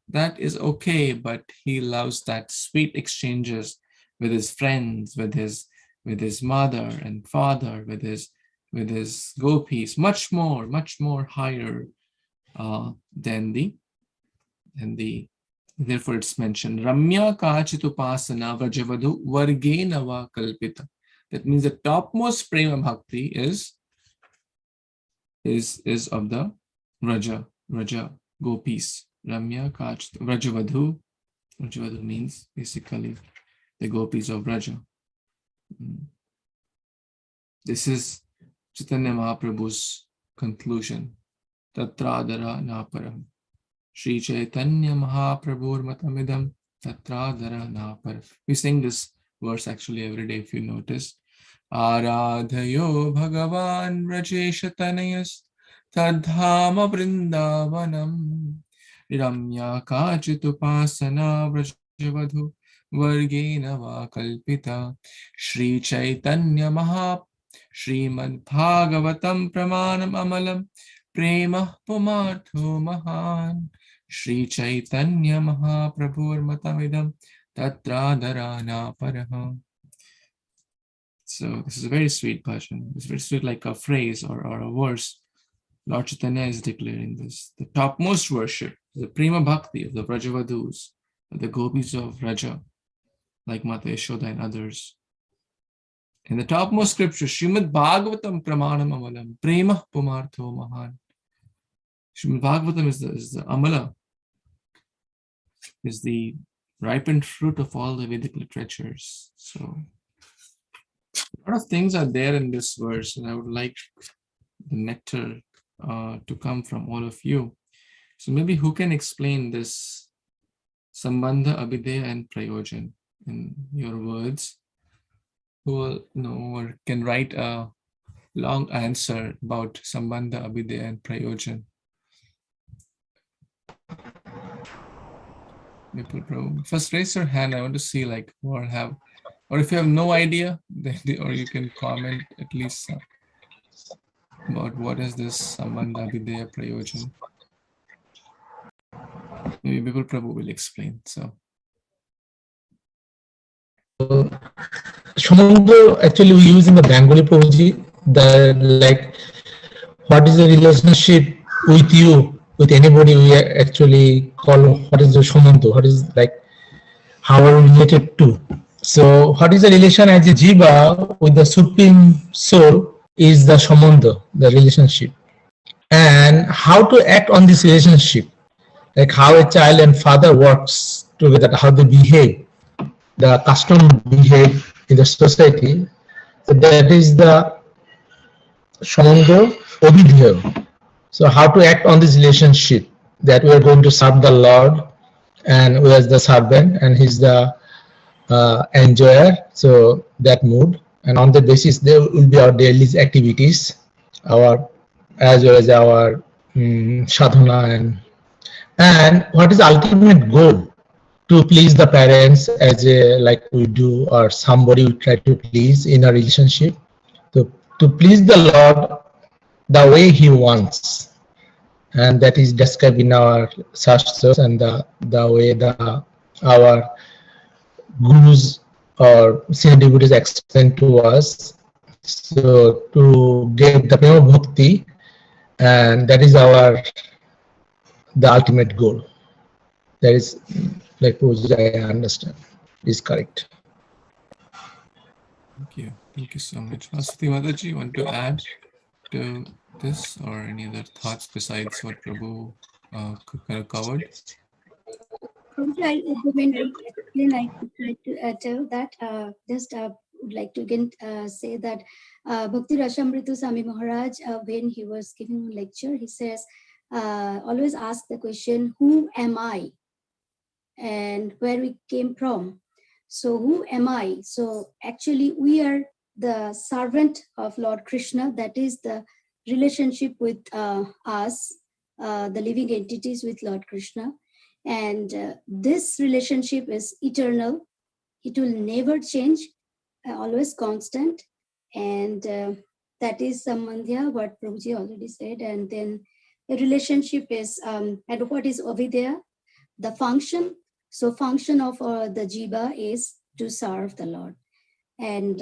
That is okay, but he loves that sweet exchanges with his friends, with his mother and father, with his gopis, much more higher than the. Therefore, it's mentioned Ramya Kachitupasana Vrajavadhu Vargena Va Kalpita. That means the topmost prema bhakti is of the Raja gopis. Ramya Kachit Vrajavadhu. Vrajavadhu means basically the gopis of Raja. This is Chaitanya Mahaprabhu's conclusion. Tatradara naparam. Śrī Caitanya Mahāprabhu matamidam tatradara naparam. We sing this verse actually every day if you notice. Aradhayo Bhagavan Rajeshatanayas Tadhama Vrindavanam Ramya Kachitupasana Vrajavadhu Vargena Va Kalpita Śrī Caitanya Śrīmad-Bhāgavatam Pramanam Amalam Prema Pumatho Mahan Śrī Caitanya Mahāprabhu matamidam tatradharana paraha. So this is a very sweet bhajan. It's very sweet, like a phrase or a verse. Lord Chaitanya is declaring this. The topmost worship, the prima bhakti of the Vrajavadhus, the gopis of Raja, like Mata Yashoda and others. And the topmost scripture, Śrīmad-Bhāgavatam pramanam amalam, prema pumartho mahan. Śrīmad-Bhāgavatam is the amala, is the ripened fruit of all the Vedic literatures. So a lot of things are there in this verse, and I would like the nectar to come from all of you. So maybe who can explain this Sambandha, Abhidheya and Prayojana in your words? Who will know or can write a long answer about Sambandha, Abhidheya and Prayojana? First, raise your hand. I want to see like or if you have no idea, then or you can comment at least about what is this Sambandha, Abhidheya, Prayojana. Maybe Bipul Prabhu will explain. So. Sambandha, actually we use in the Bengali Prabhuji, like what is the relationship with you, with anybody, we actually call what is the Sambandha, what is like how are we related to. So what is the relation as a jiva with the Supreme Soul is the Sambandha, the relationship. And how to act on this relationship, like how a child and father works together, how they behave, the custom behave in the society. So that is the Sambandha Abhidheya. So how to act on this relationship, that we are going to serve the Lord and we are the servant and he's the enjoyer. So that mood, and on the basis there will be our daily activities, our as well as our sadhana, and what is the ultimate goal? To please the parents as a like we do, or somebody we try to please in a relationship, to please the Lord the way he wants, and that is described in our shastras and the way our gurus or senior devotees explain to us. So to get the prema bhakti, and that is the ultimate goal. That is like I understand is correct. Thank you so much. Vasudhi Mataji, you want to add to this or any other thoughts besides what Prabhu covered? I would like to tell that would like to again say that Bhakti Rasamrita Swami Maharaj, when he was giving a lecture, he says, always ask the question, who am I? And where we came from. So who am I? So actually we are the servant of Lord Krishna. That is the relationship with us. the living entities with Lord Krishna. And this relationship is eternal. It will never change, always constant. And that is Sambandha, what Prabhuji already said. And then the relationship is, and what is Abhidheya? The function. So function of the jiva is to serve the Lord. And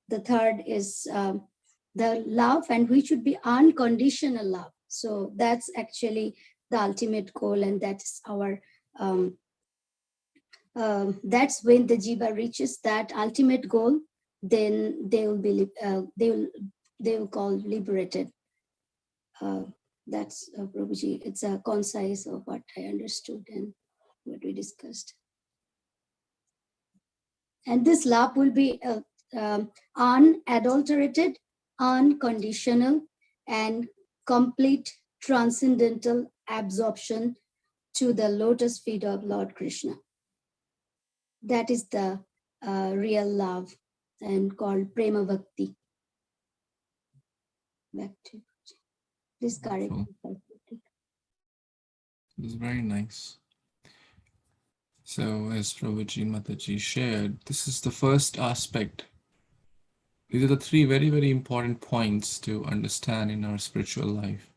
the third is the love, and which should be unconditional love. So that's actually the ultimate goal, and that's our that's when the jiva reaches that ultimate goal, then they will be they will call liberated. That's Prabhuji. It's a concise of what I understood and what we discussed. And this love will be unadulterated, unconditional, and complete transcendental absorption to the lotus feet of Lord Krishna. That is the real love and called prema bhakti. Back to you. Please correct me. It's very nice. So as Prabhuji Mataji shared, this is the first aspect. These are the three very, very important points to understand in our spiritual life.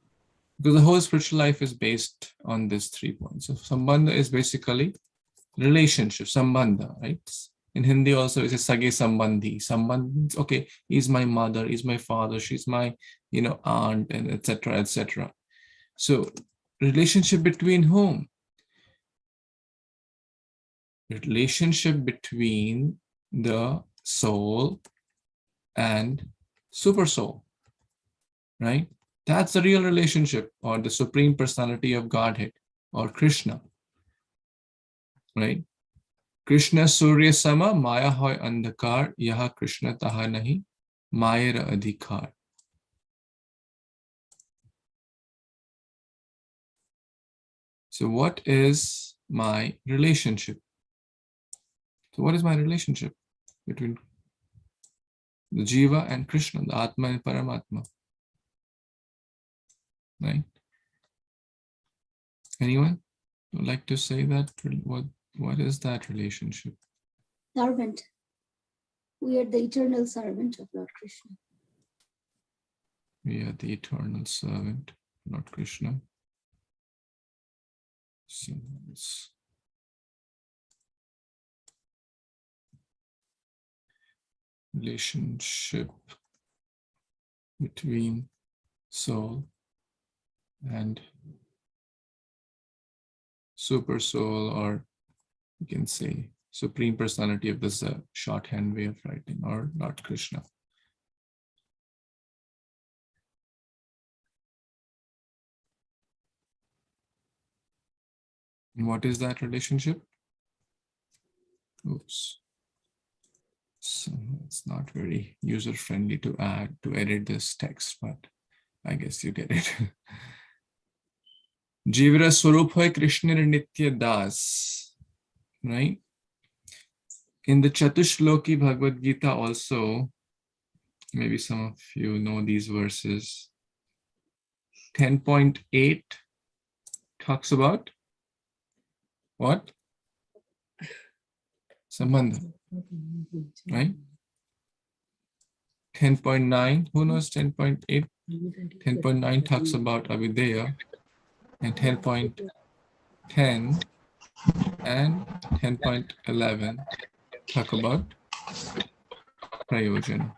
Because the whole spiritual life is based on these 3 points. So Sambandha is basically relationship, Sambandha, right? In Hindi also it's a Sage Sambandhi. Sambandh, okay, he's my mother, he's my father, she's my, aunt, and etc., etc. So relationship between whom? Relationship between the soul and super soul, right? That's the real relationship, or the Supreme Personality of Godhead, or Krishna, right? Krishna Surya Sama, Maya hoy andhakar, yaha Krishna taha nahi, Mayera adhikar. So what is my relationship? So what is my relationship between the Jiva and Krishna, the Atma and Paramatma? Right? Anyone would like to say that? What is that relationship? Servant. We are the eternal servant of Lord Krishna. We are the eternal servant, Lord Krishna. So it's relationship between soul and super soul, or you can say Supreme Personality of the shorthand way of writing, or Lord Krishna. And what is that relationship? Oops. So it's not very user-friendly to edit this text, but I guess you get it. Jivra Swarup Hoy Krishna Nitya Das. Right? In the Chatushloki Bhagavad Gita also, maybe some of you know these verses. 10.8 talks about what? Sambandha. Right? 10.9, who knows 10.8? 10.9 talks about Abhidheya, and 10.10 and 10.11 talk about Prayojana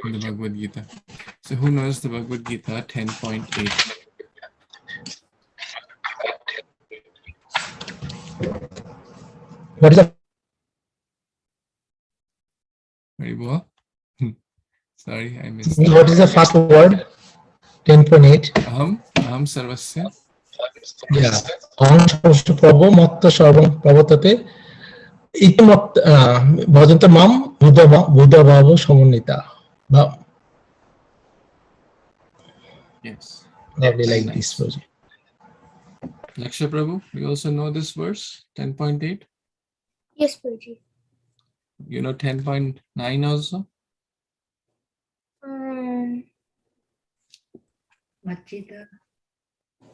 in the Bhagavad Gita. So who knows the Bhagavad Gita 10.8? What is the Very well. Sorry, I missed. what is the first word? 10.8. Aham sarvasya. Yeah. Aham sarvasya prabhu matta sarvam pravatate iti matta bhajanta mam buddha bhava samanita. Yes. Lovely, Very like this nice. version. Laksha Prabhu, you also know this verse, 10.8? Yes, Prabhuji. You know 10.9 also? Machita.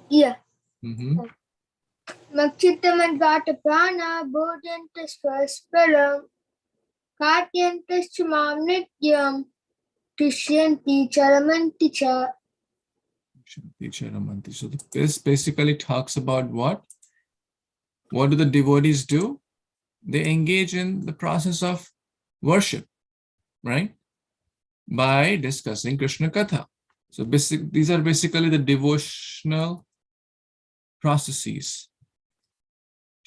Yeah. Mm-hmm. Prana bodhantas parasparam katyantas chamam nityam tushyanti charamanti cha. So this basically talks about what? What do the devotees do? They engage in the process of worship, right? By discussing Krishna Katha. So these are basically the devotional processes.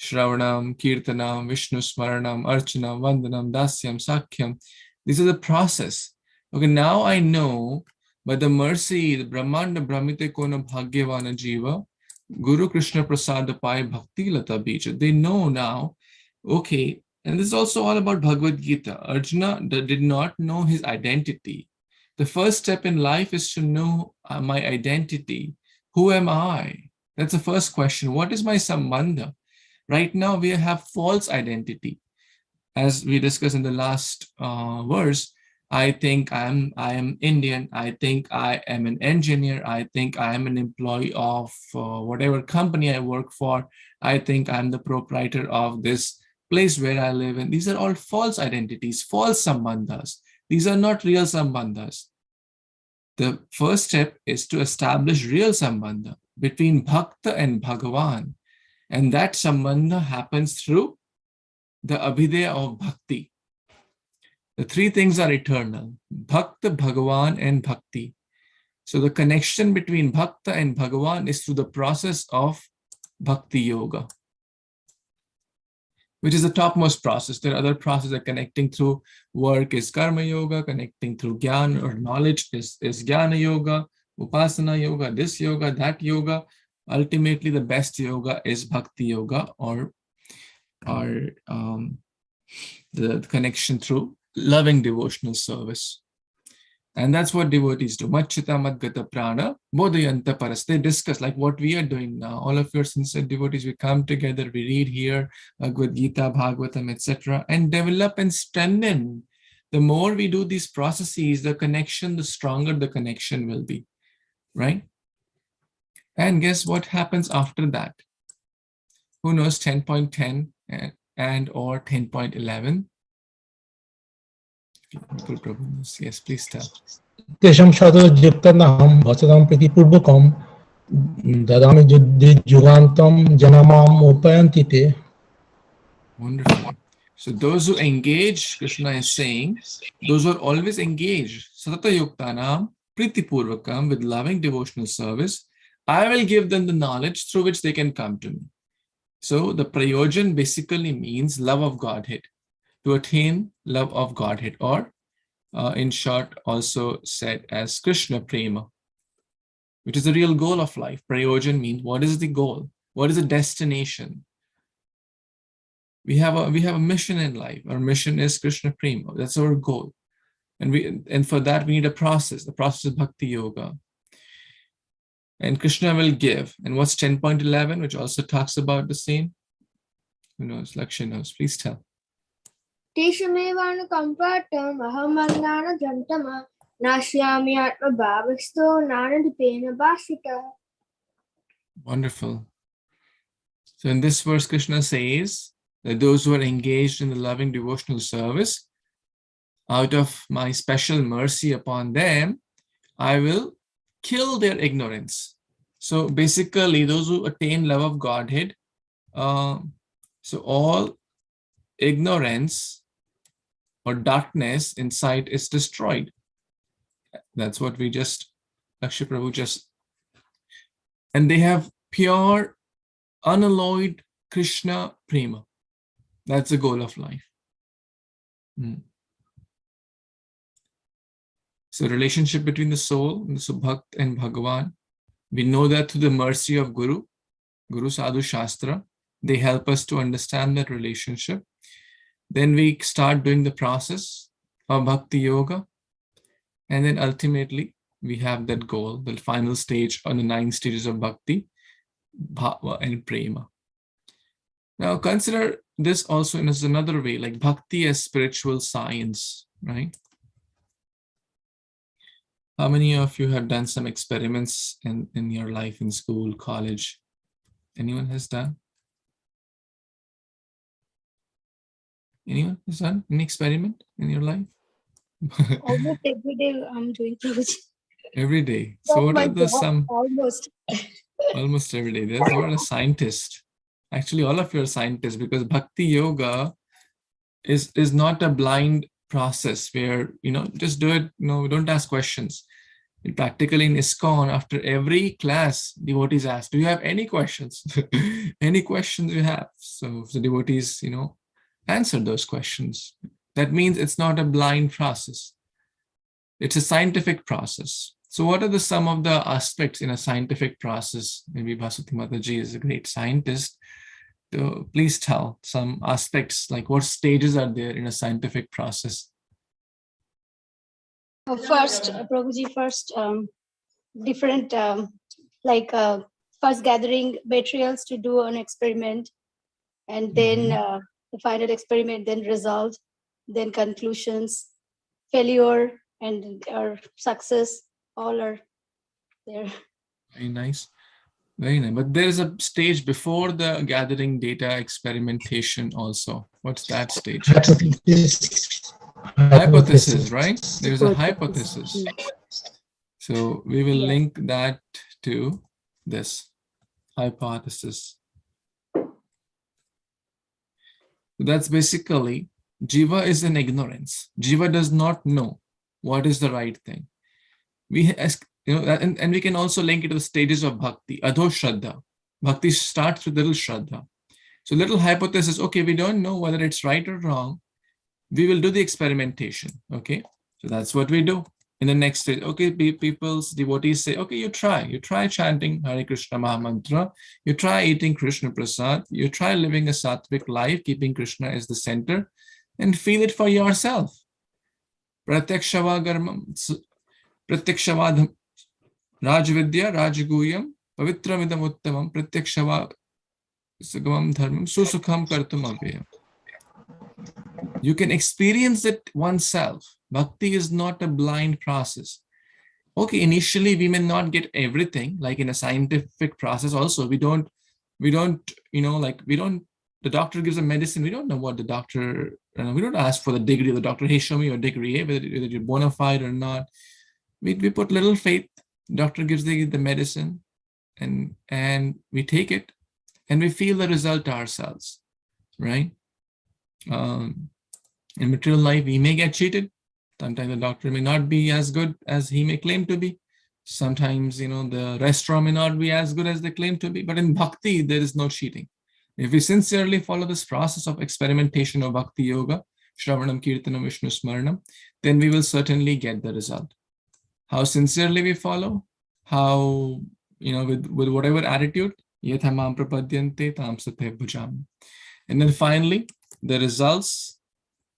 Shravanam, Kirtanam, Vishnu Smaranam, Archanam, Vandanam, Dasyam, Sakhyam. These are the process. Okay, now I know by the mercy, the Brahmanda Brahmite Kona Bhagyavana Jiva, Guru Krishna Prasada Pai Bhakti Lata Bija. They know now, okay, and this is also all about Bhagavad Gita. Arjuna did not know his identity. The first step in life is to know my identity. Who am I? That's the first question. What is my Sambandha? Right now, we have false identity. As we discussed in the last verse, I think I am Indian. I think I am an engineer. I think I am an employee of whatever company I work for. I think I'm the proprietor of this place where I live in. These are all false identities, false sambandhas. These are not real sambandhas. The first step is to establish real sambandha between bhakta and Bhagavan. And that sambandha happens through the Abhidheya of bhakti. The three things are eternal: Bhakta, Bhagavan, and Bhakti. So the connection between Bhakta and Bhagavan is through the process of Bhakti Yoga, which is the topmost process. There are other processes that connecting through work is Karma Yoga, connecting through Jnana or knowledge is Jnana Yoga, Upasana Yoga, this yoga, that yoga. Ultimately, the best yoga is Bhakti Yoga, or the connection through loving devotional service. And that's what devotees do. Machita madgata prana bodhayanta paras. They discuss like what we are doing now. All of your sincere devotees, we come together, we read here Bhagavad Gita, Bhagavatam, etc. and develop and strengthen. The more we do these processes, the connection, the stronger the connection will be, right? And guess what happens after that? Who knows 10.10 and or 10.11? Yes, please tell. Tesham sadho jiptanaham bhasadam priti purvakam dadami jugantam janamam upayantite. Wonderful. So those who engage, Krishna is saying, those who are always engaged, satata yuktanam priti purvakam, with loving devotional service, I will give them the knowledge through which they can come to me. So the Prayojana basically means love of Godhead, to attain love of Godhead, or in short also said as Krishna Prema, which is the real goal of life. Prayojana means what is the goal? What is the destination? We have a mission in life. Our mission is Krishna Prema. That's our goal. And for that we need a process. The process of Bhakti Yoga. And Krishna will give. And what's 10.11, which also talks about the same? Who knows? Lakshya knows. Please tell. Teshamevanu kampatam ahamannana jantama nashyami atma bhavasto nanadipena bhashita. Wonderful. So in this verse, Krishna says that those who are engaged in the loving devotional service, out of my special mercy upon them, I will kill their ignorance. So basically, those who attain love of Godhead, so all ignorance or darkness inside is destroyed. That's what we just, Lakshya Prabhu just, and they have pure, unalloyed Krishna Prema. That's the goal of life. So relationship between the soul, the Subhakt and Bhagavan, we know that through the mercy of Guru Sadhu Shastra, they help us to understand that relationship. Then we start doing the process of Bhakti Yoga. And then ultimately, we have that goal, the final stage on the 9 stages of Bhakti, Bhava and Prema. Now consider this also in another way, like Bhakti as spiritual science, right? How many of you have done some experiments in your life in school, college? Anyone has done? Anyone has done any experiment in your life? Almost every day I'm doing Prabhuji. Every day. That's So what my are the job, some almost. almost every day? That's what a scientist. Actually, all of you are scientists, because bhakti yoga is not a blind process where just do it. Don't ask questions. Practically in ISKCON, after every class, devotees ask, do you have any questions? Any questions you have? So the devotees, answer those questions. That means it's not a blind process. It's a scientific process. So what are some of the aspects in a scientific process? Maybe Bhaswati Mataji is a great scientist. So please tell some aspects, like what stages are there in a scientific process? First, Prabhuji, different, first gathering materials to do an experiment, and then the final experiment, then result, then conclusions, failure, and our success, all are there. Very nice. Very nice. But there is a stage before the gathering data experimentation also. What's that stage? Hypothesis, right? There's a hypothesis. So we will link that to this hypothesis. That's basically, Jiva is in ignorance. Jiva does not know what is the right thing. We ask, and we can also link it to the stages of bhakti. Adho Shraddha. Bhakti starts with little Shraddha. So little hypothesis, okay, we don't know whether it's right or wrong. We will do the experimentation, okay? So that's what we do. In the next stage, okay, devotees say, okay, you try chanting Hare Kṛṣṇa Mahamantra, you try eating Krishna Prasad, you try living a sattvic life, keeping Krishna as the center, and feel it for yourself. Pratyakshavagadam Rajvidya Rajaguyam Pavitramidam Uttamam Pratyakshavagamam Dharmam Susukham Kartum Abhyayam. You can experience it oneself. Bhakti is not a blind process. Okay, initially we may not get everything, like in a scientific process also. The doctor gives a medicine, we don't know what the doctor, we don't ask for the degree of the doctor, hey, show me your degree, whether you're bona fide or not. We put little faith, doctor gives the medicine, and we take it, and we feel the result ourselves, right? In material life, we may get cheated. Sometimes the doctor may not be as good as he may claim to be. Sometimes, the restaurant may not be as good as they claim to be. But in bhakti, there is no cheating. If we sincerely follow this process of experimentation of bhakti yoga, Shravanam, Kirtanam, Vishnu Smaranam, then we will certainly get the result. How sincerely we follow, how, with whatever attitude, yathamam prapadyante tam sathe bhujam. And then finally, the results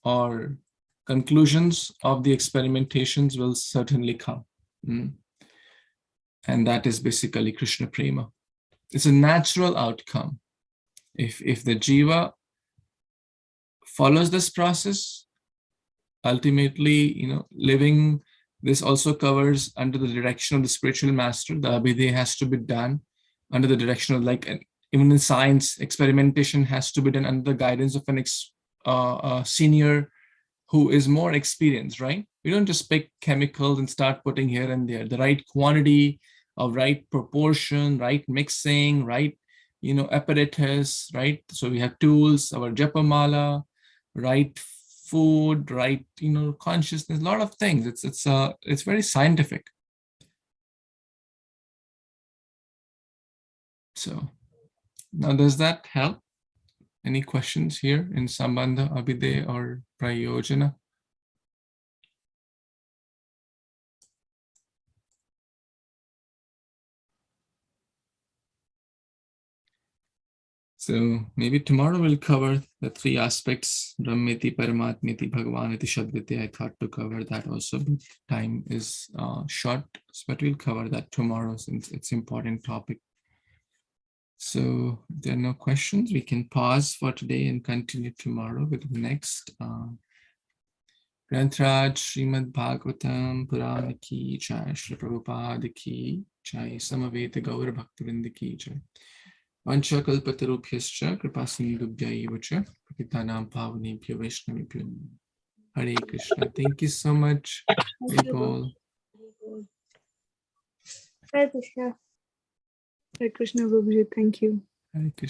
or conclusions of the experimentations will certainly come. And that is basically Krishna Prema. It's a natural outcome. If the jiva follows this process, ultimately, living, this also covers under the direction of the spiritual master. The Abhidheya has to be done under the direction of, even in science, experimentation has to be done under the guidance of a senior who is more experienced, right? We don't just pick chemicals and start putting here and there. The right quantity of right proportion, right mixing, right, apparatus, right? So we have tools, our japamala, right food, right, consciousness, a lot of things. It's very scientific. So now, does that help? Any questions here in Sambandha, Abhidheya, or Prayojana? So maybe tomorrow we'll cover the three aspects, Brahmeti, Paramatmeti, Bhagavaniti, Shadviti. I thought to cover that also, but time is short, but we'll cover that tomorrow since it's an important topic. So if there are no questions, we can pause for today and continue tomorrow with the next Grantraj Śrīmad-Bhāgavatam Purana ki jai, Śrīla Prabhupada ki jai, Samaveta Gaura Bhaktivinoda ki jai. Vancha kalpatarubhyascha kripasindubhya eva cha patitanam pavanebhyo vaishnavibhyo namo. Hare Krishna. Thank you so much, Paul. Hare Krishna. Hare Krishna, Babuji. Thank you. Hare Krishna.